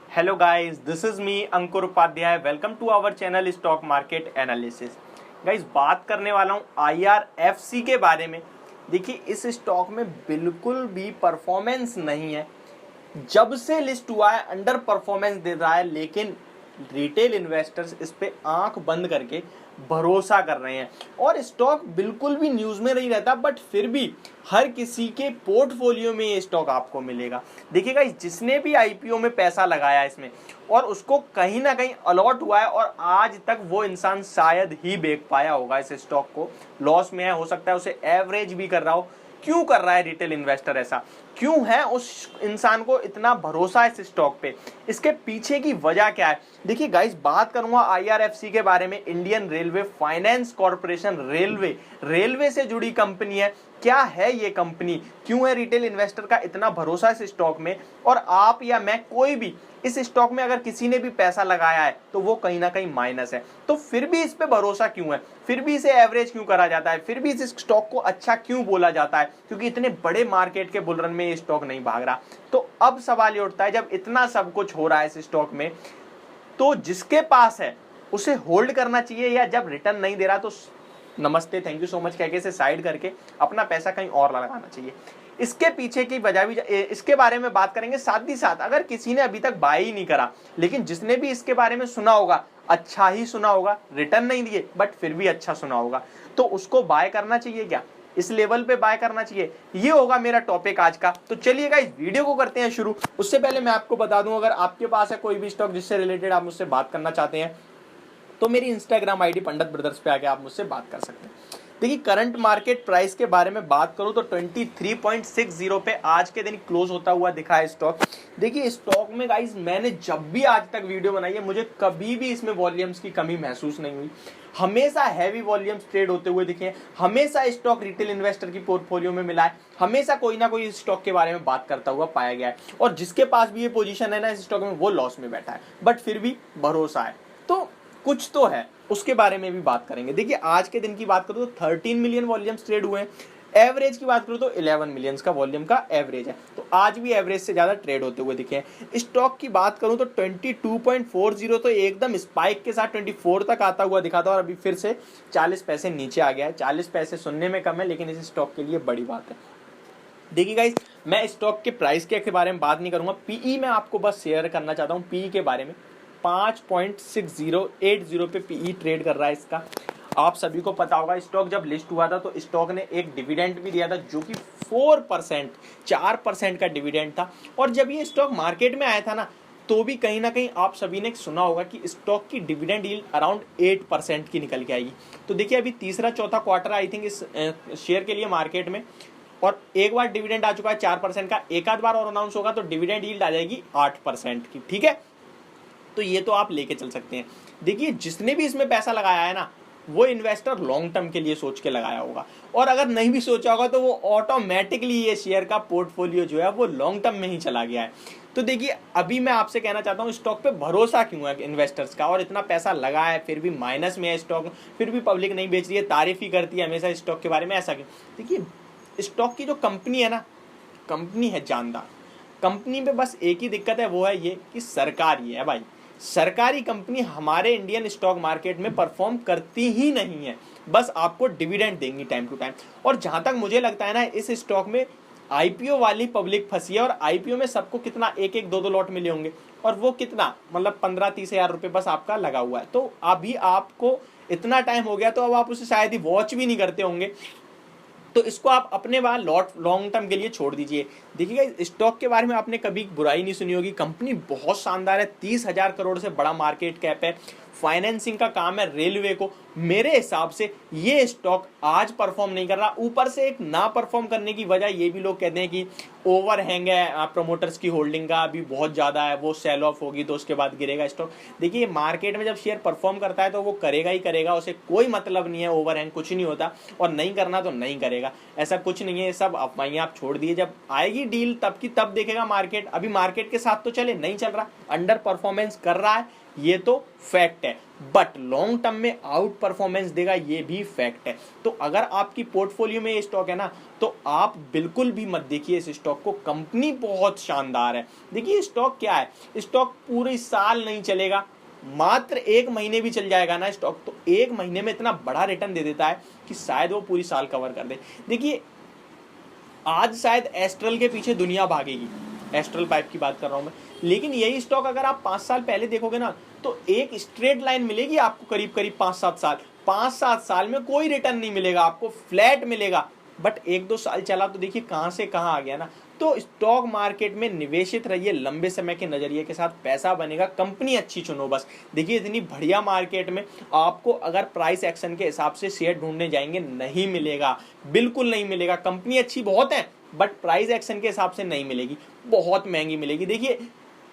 Hello guys, this is me Ankur Upadhyay. Welcome to our channel stock market analysis. Guys, बात करने वाला हूं IRFC के बारे में। देखिए, इस स्टॉक में बिल्कुल भी परफॉर्मेंस नहीं है। जब से लिस्ट हुआ है अंडर परफॉर्मेंस दे रहा है, लेकिन रिटेल इन्वेस्टर्स इस पे आंख बंद करके भरोसा कर रहे हैं और स्टॉक बिल्कुल भी न्यूज में नहीं रहता, बट फिर भी हर किसी के पोर्टफोलियो में ये स्टॉक आपको मिलेगा। देखिएगा, जिसने भी आईपीओ में पैसा लगाया इसमें और उसको कहीं ना कहीं अलॉट हुआ है और आज तक वो इंसान शायद ही बेच पाया होगा इस स्टॉक को। लॉस में है, हो सकता है उसे एवरेज भी कर रहा हो। क्यों कर रहा है रिटेल इन्वेस्टर ऐसा? क्यों है उस इंसान को इतना भरोसा है इस स्टॉक पे? इसके पीछे की वजह क्या है? देखिए गाइस, बात करूंगा IRFC के बारे में। Indian railway finance corporation, railway से जुड़ी कंपनी है। क्या है ये कंपनी? क्यों है रिटेल इन्वेस्टर का इतना भरोसा इस स्टॉक में? और आप या मैं, कोई भी इस स्टॉक में अगर किसी ने भी पैसा लगाया है तो वो कहीं ना कहीं माइनस है। तो फिर भी इस पे भरोसा क्यों है? फिर भी इसे एवरेज क्यों करा जाता है? फिर भी इस स्टॉक को अच्छा क्यों बोला जाता है? क्योंकि इतने बड़े मार्केट के बुल रन में ये स्टॉक नहीं भाग रहा। तो अब सवाल ये उठता है, जब इतना सब कुछ हो रहा है इस स्टॉक में, तो जिसके पास है उसे होल्ड करना चाहिए, या जब रिटर्न नहीं दे रहा तो नमस्ते, थैंक यू सो मच कह के इसे साइड करके अपना पैसा कहीं और लगाना चाहिए? इसके पीछे की वजह भी इसके बारे में बात करेंगे। साथ ही साथ, अगर किसी ने अभी तक बाय ही नहीं करा, लेकिन जिसने भी इसके बारे में सुना होगा, अच्छा ही सुना होगा, रिटर्न नहीं दिए बट फिर भी अच्छा सुना होगा, तो उसको बाय करना चाहिए क्या? इस लेवल पे बाय करना चाहिए? ये होगा मेरा टॉपिक आज का। तो चलिएगा, इस वीडियो को करते हैं शुरू। उससे पहले मैं आपको बता दूं, अगर आपके पास है कोई भी स्टॉक जिससे रिलेटेड आप मुझसे बात करना चाहते हैं, तो मेरी इंस्टाग्राम आईडी पंडित ब्रदर्स पे आके आप मुझसे बात कर सकते हैं। देखिए, करंट मार्केट प्राइस के बारे में बात करूं तो 23.60 पे आज के दिन क्लोज होता हुआ दिखा है स्टॉक। देखिए, स्टॉक में गाइस, मैंने जब भी आज तक वीडियो बनाई है, मुझे कभी भी इसमें वॉल्यूम्स की कमी महसूस नहीं हुई। हमेशा हैवी वॉल्यूम्स ट्रेड होते हुए दिखे हैं। हमेशा स्टॉक रिटेल इन्वेस्टर की पोर्टफोलियो में मिला है। हमेशा कोई ना कोई इस स्टॉक के बारे में बात करता हुआ पाया गया है, और जिसके पास भी ये पोजीशन है ना इस स्टॉक में, वो लॉस में बैठा है, बट फिर भी भरोसा है। तो कुछ तो है, उसके बारे में भी बात करेंगे। देखिए, आज के दिन की बात करूं तो 13 मिलियन वॉल्यूम्स ट्रेड हुए हैं। एवरेज की बात करूं तो 11 मिलियन का वॉल्यूम का एवरेज है, तो आज भी एवरेज से ज्यादा ट्रेड होते हुए दिखे हैं। स्टॉक की बात करूं तो 22.40 तो एकदम स्पाइक के साथ 24 तक आता हुआ दिखा था, और अभी फिर से 40 पैसे नीचे आ गया है। 40 पैसे सुनने में कम है, लेकिन इस स्टॉक के लिए बड़ी बात है। देखिए गाइस, मैं स्टॉक के प्राइस के बारे में बात नहीं करूंगा। पीई में आपको बस शेयर करना चाहता हूं पीई के बारे में। 5.6080 पे पीई ट्रेड कर रहा है इसका। आप सभी को पता होगा, स्टॉक जब लिस्ट हुआ था तो स्टॉक ने एक डिविडेंड भी दिया था, जो कि 4% का डिविडेंड था। और जब ये स्टॉक मार्केट में आया था ना, तो भी कहीं ना कहीं आप सभी ने सुना होगा कि स्टॉक की डिविडेंड यील्ड अराउंड 8% की निकल के आएगी। तो देखिए, अभी तीसरा चौथा क्वार्टर आई थिंक इस शेयर के लिए मार्केट में, और एक बार डिविडेंड आ चुका है 4% का, एक आध बार और अनाउंस होगा तो डिविडेंड यील्ड आ जाएगी 8% की। ठीक है, तो ये तो आप लेके चल सकते हैं। देखिए, जिसने भी इसमें पैसा लगाया है ना, वो इन्वेस्टर लॉन्ग टर्म के लिए सोच के लगाया होगा, और अगर नहीं भी सोचा होगा तो वो ऑटोमेटिकली ये शेयर का पोर्टफोलियो जो है वो लॉन्ग टर्म में ही चला गया है। तो देखिए, अभी मैं आपसे कहना चाहता हूँ, स्टॉक पे भरोसा क्यों है इन्वेस्टर्स का, और इतना पैसा लगा है फिर भी माइनस में है स्टॉक, फिर भी पब्लिक नहीं बेच रही है, तारीफ ही करती है हमेशा स्टॉक के बारे में, ऐसा क्यों? देखिए, स्टॉक की जो कंपनी है ना, कंपनी है जानदार। कंपनी में बस एक ही दिक्कत है, वो है ये कि सरकारी है भाई। सरकारी कंपनी हमारे इंडियन स्टॉक मार्केट में परफॉर्म करती ही नहीं है, बस आपको डिविडेंड देंगी टाइम टू टाइम। और जहां तक मुझे लगता है ना, इस स्टॉक में आईपीओ वाली पब्लिक फंसी है, और आईपीओ में सबको कितना, एक एक दो दो लॉट मिले होंगे, और वो कितना, मतलब 15-30 हजार रुपये बस आपका लगा हुआ है। तो अभी आपको इतना टाइम हो गया, तो अब आप उसे शायद ही वॉच भी नहीं करते होंगे, तो इसको आप अपने वहां लॉन्ग टर्म के लिए छोड़ दीजिए। देखिएगा, स्टॉक के बारे में आपने कभी बुराई नहीं सुनी होगी। कंपनी बहुत शानदार है, 30,000 करोड़ से बड़ा मार्केट कैप है, फाइनेंसिंग का काम है रेलवे को। मेरे हिसाब से ये स्टॉक आज परफॉर्म नहीं कर रहा। ऊपर से एक ना परफॉर्म करने की वजह ये भी लोग कहते हैं कि ओवरहैंग है प्रमोटर्स की होल्डिंग का, अभी बहुत ज़्यादा है, वो सेल ऑफ होगी तो उसके बाद गिरेगा स्टॉक। देखिए, मार्केट में जब शेयर परफॉर्म करता है तो वो करेगा ही करेगा, उसे कोई मतलब नहीं है, ओवरहैंग कुछ नहीं होता, और नहीं करना तो नहीं करेगा, ऐसा कुछ नहीं है। सब अफवाहें आप छोड़ दिए, जब आएगी डील तब की तब देखेगा मार्केट। अभी मार्केट के साथ तो चले, नहीं चल रहा, अंडर परफॉर्मेंस कर रहा है, ये तो फैक्ट है, बट लॉन्ग टर्म में आउट परफॉर्मेंस देगा, ये भी फैक्ट है। तो अगर आपकी पोर्टफोलियो में ये स्टॉक है ना, तो आप बिल्कुल भी मत देखिए इस स्टॉक को, कंपनी बहुत शानदार है। देखिए स्टॉक क्या है, स्टॉक पूरे साल नहीं चलेगा, मात्र 1 महीने भी चल जाएगा ना स्टॉक, तो 1 महीने में इतना बड़ा रिटर्न दे देता है कि शायद वो पूरी साल कवर कर दे। देखिए आज शायद एस्ट्रल के पीछे दुनिया भागेगी, एस्ट्रल पाइप की बात कर रहा हूं मैं, लेकिन यही स्टॉक अगर आप 5 साल पहले देखोगे ना, तो एक स्ट्रेट लाइन मिलेगी आपको, करीब करीब 5-7 साल, 5-7 साल में कोई रिटर्न नहीं मिलेगा आपको, फ्लैट मिलेगा। बट 1-2 साल चला तो देखिए कहां से कहां आ गया ना। तो स्टॉक मार्केट में निवेशित रहिए, लंबे समय के नजरिए के साथ पैसा बनेगा, कंपनी अच्छी चुनो बस। देखिए इतनी बढ़िया मार्केट में आपको अगर प्राइस एक्शन के हिसाब से शेयर ढूंढने जाएंगे नहीं मिलेगा, बिल्कुल नहीं मिलेगा। कंपनी अच्छी बहुत है बट प्राइस एक्शन के हिसाब से नहीं मिलेगी, बहुत महंगी मिलेगी। देखिए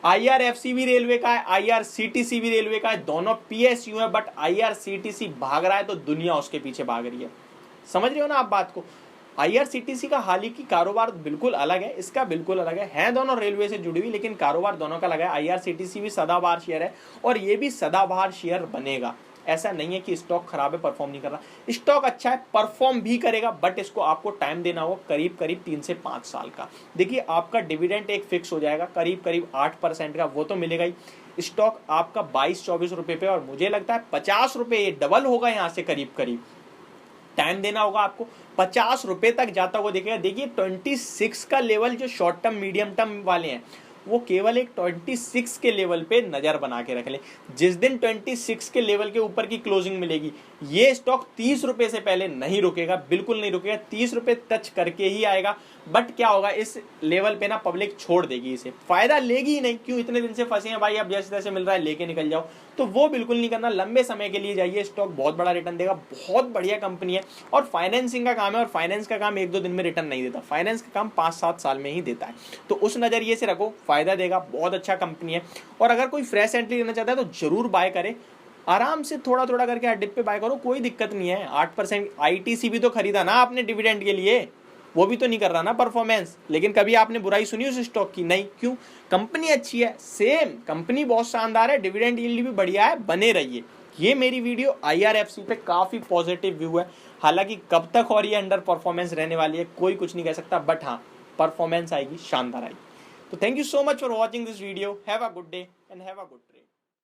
IRFC भी रेलवे का है, IRCTC भी रेलवे का है, दोनों PSU है, बट IRCTC भाग रहा है तो दुनिया उसके पीछे भाग रही है। समझ रहे हो ना आप बात को। IRCTC का हालांकि कारोबार बिल्कुल अलग है, इसका बिल्कुल अलग है दोनों रेलवे से जुड़ी हुई, लेकिन कारोबार दोनों का अलग है। IRCTC भी सदाबहार शेयर है और ये भी सदाबहार शेयर बनेगा। ऐसा नहीं है कि स्टॉक खराब है, परफॉर्म नहीं कर रहा, स्टॉक अच्छा है, परफॉर्म भी करेगा, बट इसको आपको टाइम देना होगा करीब करीब 3 से 5 साल का। देखिए आपका डिविडेंड एक फिक्स हो जाएगा करीब करीब 8% का, वो तो मिलेगा ही। स्टॉक आपका 22-24 रुपए पे, और मुझे लगता है 50 रुपए ये डबल होगा यहाँ से करीब करीब। टाइम देना होगा आपको, 50 रुपए तक जाता हुआ दिखेगा। देखिए 26 का लेवल जो शॉर्ट टर्म मीडियम टर्म वाले हैं, वो केवल एक 26 के लेवल पे नजर बना के रख ले। जिस दिन 26 के लेवल के ऊपर की क्लोजिंग मिलेगी, ये स्टॉक 30 रुपए से पहले नहीं रुकेगा, बिल्कुल नहीं रुकेगा, 30 रुपए टच करके ही आएगा। बट क्या होगा, इस लेवल पे ना पब्लिक छोड़ देगी, इसे फायदा लेगी ही नहीं। क्यों, इतने दिन से फंसे हैं भाई, अब जैसे तैसे मिल रहा है लेके निकल जाओ, तो वो बिल्कुल नहीं करना। लंबे समय के लिए जाइए, स्टॉक बहुत बड़ा रिटर्न देगा, बहुत बढ़िया कंपनी है, और फाइनेंसिंग का काम है, और फाइनेंस का काम 1-2 दिन में रिटर्न नहीं देता, फाइनेंस का काम 5-7 साल में ही देता है। तो उस नजरिए से रखो, फायदा देगा, बहुत अच्छा कंपनी है। और अगर कोई फ्रेश एंट्री लेना चाहता है तो जरूर बाय करे, आराम से थोड़ा थोड़ा करके हर डिप पे बाय करो, कोई दिक्कत नहीं है। 8% ITC भी तो खरीदा ना आपने डिविडेंड के लिए, वो भी तो नहीं कर रहा ना परफॉर्मेंस, लेकिन कभी आपने बुराई सुनी उस स्टॉक की? नहीं। क्यों, कंपनी अच्छी है, सेम कंपनी बहुत शानदार है, डिविडेंड यील्ड भी बढ़िया है, बने रहिए। ये मेरी वीडियो IRFC पे काफी पॉजिटिव व्यू है। हालांकि कब तक और ये अंडर परफॉर्मेंस रहने वाली है कोई कुछ नहीं कह सकता, बट हाँ परफॉर्मेंस आएगी, शानदार आएगी। तो thank you so much for watching this video, have a good day and have a good